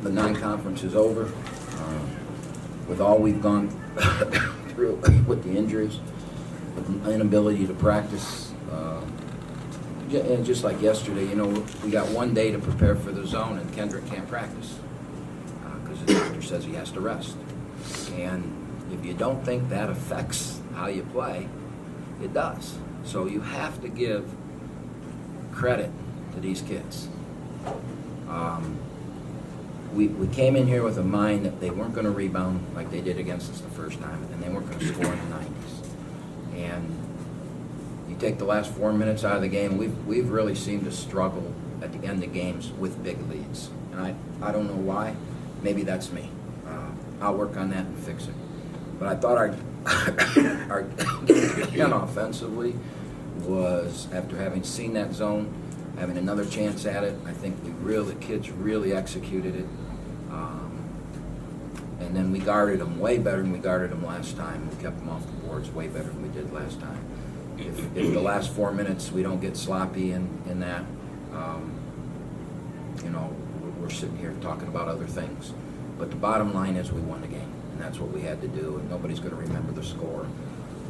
the non-conference is over. With all we've gone through with the injuries, with the inability to practice, and just like yesterday, we got 1 day to prepare for the zone, and Kendrick can't practice because the doctor says he has to rest. And if you don't think that affects how you play, it does. So you have to give credit to these kids. We came in here with a mind that they weren't going to rebound like they did against us the first time, and they weren't going to score in the 90s. And you take the last 4 minutes out of the game, we've really seemed to struggle at the end of games with big leads. And I don't know why. Maybe that's me. I'll work on that and fix it. But I thought our game offensively was, after having seen that zone, having another chance at it, I think the kids really executed it. And then we guarded them way better than we guarded them last time. We kept them off the boards way better than we did last time. If the last 4 minutes we don't get sloppy in that, we're sitting here talking about other things. But the bottom line is we won the game, and that's what we had to do, and nobody's going to remember the score.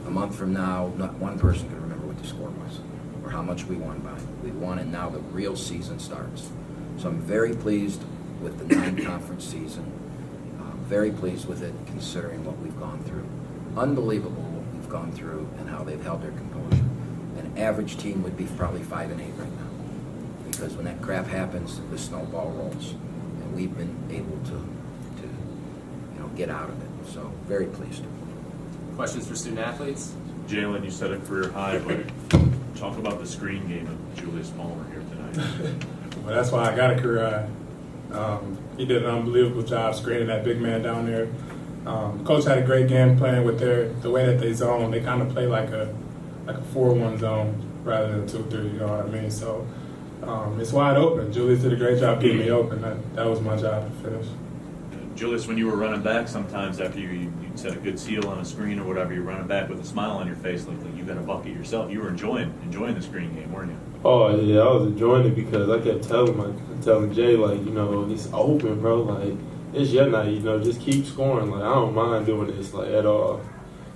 A month from now, not one person can remember what the score was or how much we won by. We won, and now the real season starts. So I'm very pleased with the non-conference season. Very pleased with it, considering what we've gone through. Unbelievable what we've gone through and how they've held their composure. An average team would be probably 5-8 right now, because when that crap happens, the snowball rolls, and we've been able to get out of it. So very pleased. Questions for student athletes? Jalen, you set a career high, but talk about the screen game of Julius Palmer here tonight. Well, that's why I got a career high. He did an unbelievable job screening that big man down there. Coach had a great game plan with the way that they zone. They kind of play like a 4-1 zone rather than 2-3. You know what I mean? So it's wide open. Julius did a great job getting me open. That was my job to finish. Julius, when you were running back, sometimes after you set a good seal on a screen or whatever, you're running back with a smile on your face, like you got a bucket yourself. You were enjoying the screen game, weren't you? Oh yeah, I was enjoying it because I kept telling Jay, it's open, bro. Like, it's your night, just keep scoring. Like, I don't mind doing this at all.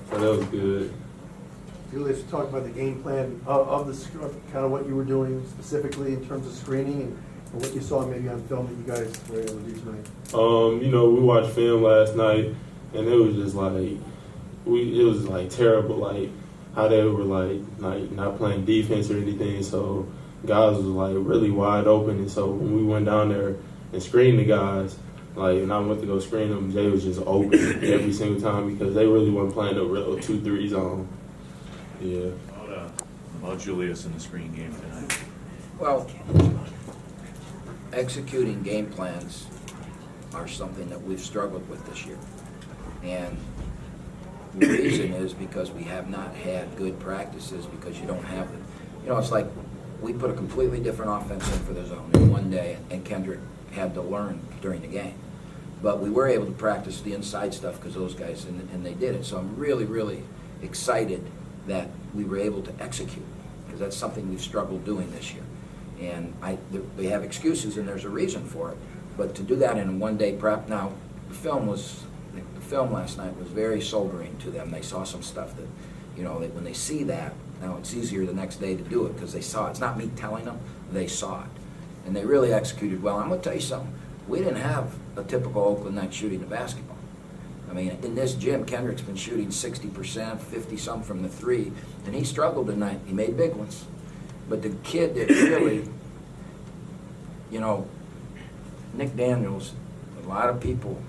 So that was good. Julius, talk about the game plan of the kind of what you were doing specifically in terms of screening and what you saw maybe on film that you guys were able to do tonight. We watched film last night, and it was just it was terrible, how they were not playing defense or anything. So guys was really wide open, and so when we went down there and screened the guys, and I went to go screen them, Jay was just open every single time because they really weren't playing a real 2-3 zone. Yeah. About Julius in the screen game tonight. Well, executing game plans are something that we've struggled with this year. And the reason is because we have not had good practices, because you don't have them. It's like we put a completely different offense in for the zone in 1 day, and Kendrick had to learn during the game. But we were able to practice the inside stuff because those guys, and they did it. So I'm really, really excited that we were able to execute, because that's something we've struggled doing this year. And they have excuses, and there's a reason for it. But to do that in a 1-day prep, now the film last night was very sobering to them. They saw some stuff that, when they see that, now it's easier the next day to do it because they saw it. It's not me telling them, they saw it. And they really executed well. I'm going to tell you something. We didn't have a typical Oakland night shooting the basketball. I mean, in this gym, Kendrick's been shooting 60%, 50-some from the 3, and he struggled tonight. He made big ones. But the kid that really, Nick Daniels, a lot of people,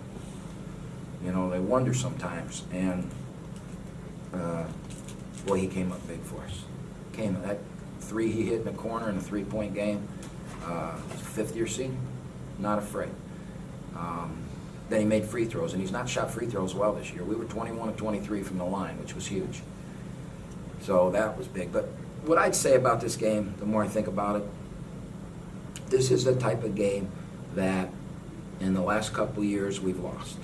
they wonder sometimes. And, boy, he came up big for us. That 3 he hit in the corner in a 3-point game, fifth-year senior, not afraid. Then he made free throws, and he's not shot free throws well this year. We were 21 of 23 from the line, which was huge. So that was big. But what I'd say about this game, the more I think about it, this is the type of game that in the last couple of years we've lost.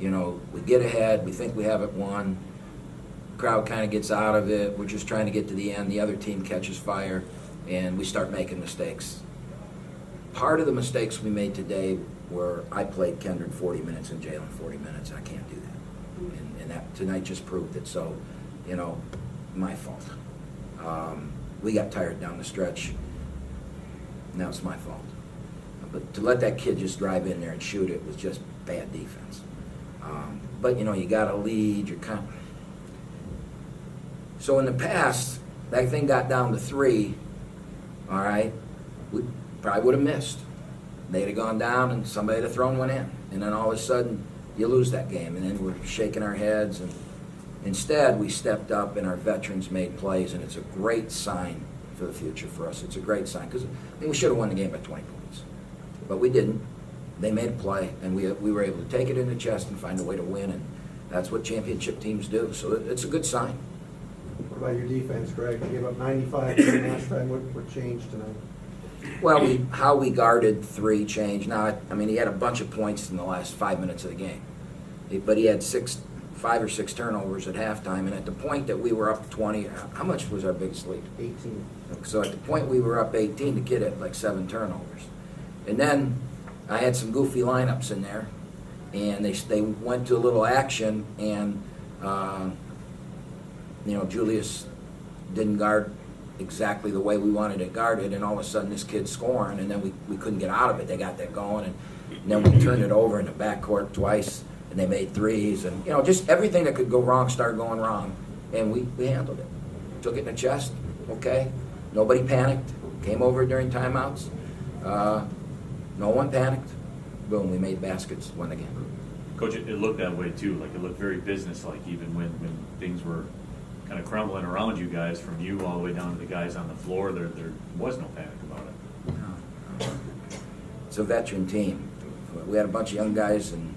We get ahead, we think we have it won, crowd kind of gets out of it, we're just trying to get to the end, the other team catches fire, and we start making mistakes. part of the mistakes we made today were I played Kendrick 40 minutes and Jalen 40 minutes. I can't do that. And that tonight just proved it. So, my fault. We got tired down the stretch. Now it's my fault. But to let that kid just drive in there and shoot it was just bad defense. But, you got a lead. You're kind of... So in the past, that thing got down to 3, all right, we probably would have missed. They'd have gone down and somebody would have thrown one in. And then all of a sudden, you lose that game. And then we're shaking our heads. And instead, we stepped up and our veterans made plays. And it's a great sign for the future for us. It's a great sign. Because we should have won the game by 20 points. But we didn't. They made a play. And we were able to take it in the chest and find a way to win. And that's what championship teams do. So it's a good sign. What about your defense, Greg? You gave up 95 last time. What changed tonight? Well, how we guarded 3 changed. Now, he had a bunch of points in the last 5 minutes of the game. But he had 5 or 6 turnovers at halftime. And at the point that we were up 20, how much was our biggest lead? 18. So at the point we were up 18, the kid had like 7 turnovers. And then I had some goofy lineups in there. And they went to a little action. And, Julius didn't guard exactly the way we wanted it guarded, and all of a sudden this kid's scoring, and then we couldn't get out of it. They got that going, and then we turned it over in the backcourt twice, and they made threes, and just everything that could go wrong started going wrong, and we handled it. Took it in the chest, okay? Nobody panicked. Came over during timeouts. No one panicked. Boom, we made baskets, won the game. Coach, it looked that way too. Like it looked very business-like, even when things were kind of crumbling around you guys, from you all the way down to the guys on the floor. There was no panic about it. No. It's a veteran team. We had a bunch of young guys, and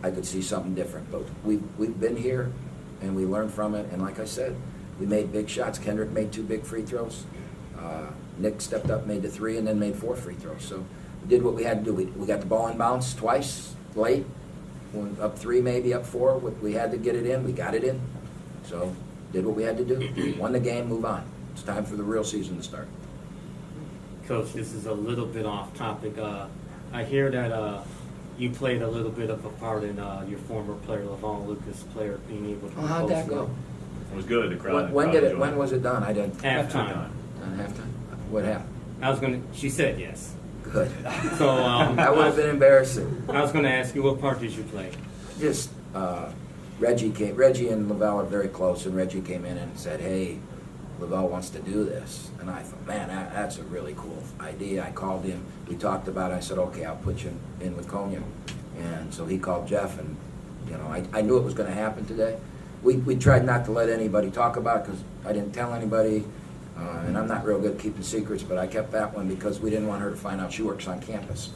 I could see something different. But we've been here, and we learned from it. And like I said, we made big shots. Kendrick made 2 big free throws. Nick stepped up, made the 3, and then made 4 free throws. So we did what we had to do. We got the ball in bounce twice late. When up 3, maybe up 4. We had to get it in. We got it in. So did what we had to do. Won the game, move on. It's time for the real season to start. Coach, this is a little bit off topic. I hear that you played a little bit of a part in your former player, LaVon Lucas' player, being able to. Oh, how'd that go? It was good. The crowd. When was it done? I didn't. Halftime. Halftime. What happened? She said yes. Good. So that would have been embarrassing. I was going to ask you, what part did you play? Just Reggie and Lavelle are very close, and Reggie came in and said, "Hey, Lavelle wants to do this," and I thought, man, that's a really cool idea. I called him. We talked about it. I said, "Okay, I'll put you in with Konya," and so he called Jeff, and I knew it was going to happen today. We tried not to let anybody talk about it because I didn't tell anybody. And I'm not real good at keeping secrets, but I kept that one because we didn't want her to find out she works on campus.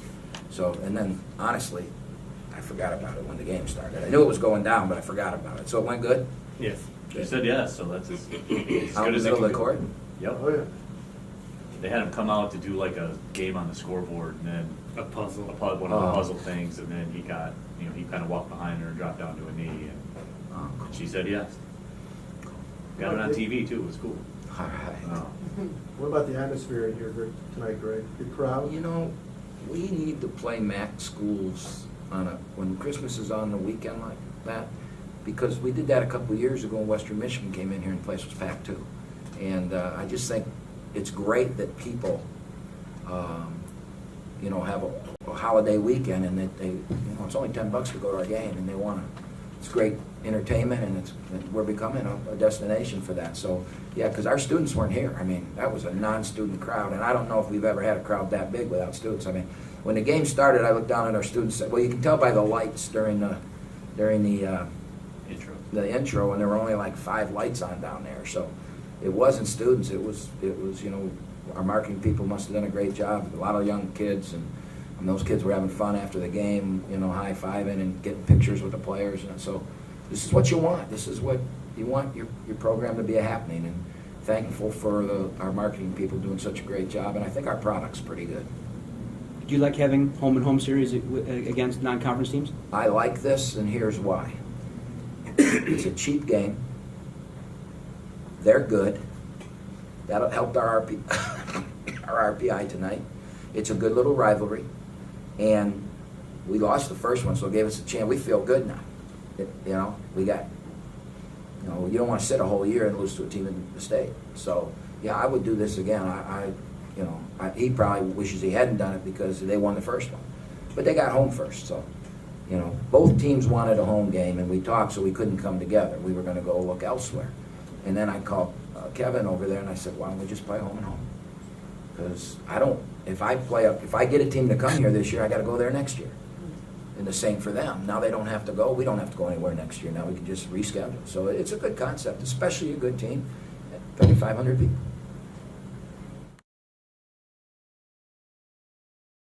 So, and then, honestly, I forgot about it when the game started. I knew it was going down, but I forgot about it. So it went good? Yes. She said yes, so that's as Out good in the as it middle of can the court? Yep. Oh, yeah. They had him come out to do like a game on the scoreboard, and then A puzzle. one of the puzzle things, and then he got, he kind of walked behind her and dropped down to a knee, and Oh, she said yes. Got it on TV too. It was cool. all right. What about the atmosphere in here tonight, Greg? Good crowd? We need to play MAC schools when Christmas is on the weekend like that, because we did that a couple of years ago. Western Michigan came in here and the place was packed too. And I just think it's great that people, have a holiday weekend, and that they, it's only $10 to go to our game, and they want to. It's great entertainment, and we're becoming a destination for that. So, yeah, because our students weren't here. That was a non-student crowd, and I don't know if we've ever had a crowd that big without students. When the game started, I looked down at our students. Well, you can tell by the lights during the intro, and there were only like 5 lights on down there. So, it wasn't students. It was our marketing people must have done a great job. A lot of young kids, and those kids were having fun after the game, high-fiving and getting pictures with the players. And so this is what you want. This is what you want your program to be happening. And thankful for our marketing people doing such a great job. And I think our product's pretty good. Do you like having home-and-home series against non-conference teams? I like this, and here's why. It's a cheap game. They're good. That helped our RPI tonight. it's a good little rivalry. And we lost the first one, so it gave us a chance. We feel good now. We got, you don't want to sit a whole year and lose to a team in the state. So, yeah, I would do this again. He probably wishes he hadn't done it because they won the first one. But they got home first, so, both teams wanted a home game, and we talked, so we couldn't come together. We were going to go look elsewhere. And then I called Kevin over there, and I said, why don't we just play home and home? Because if I get a team to come here this year, I got to go there next year. And the same for them. Now they don't have to go. We don't have to go anywhere next year. Now we can just reschedule. So it's a good concept, especially a good team at 3,500 people.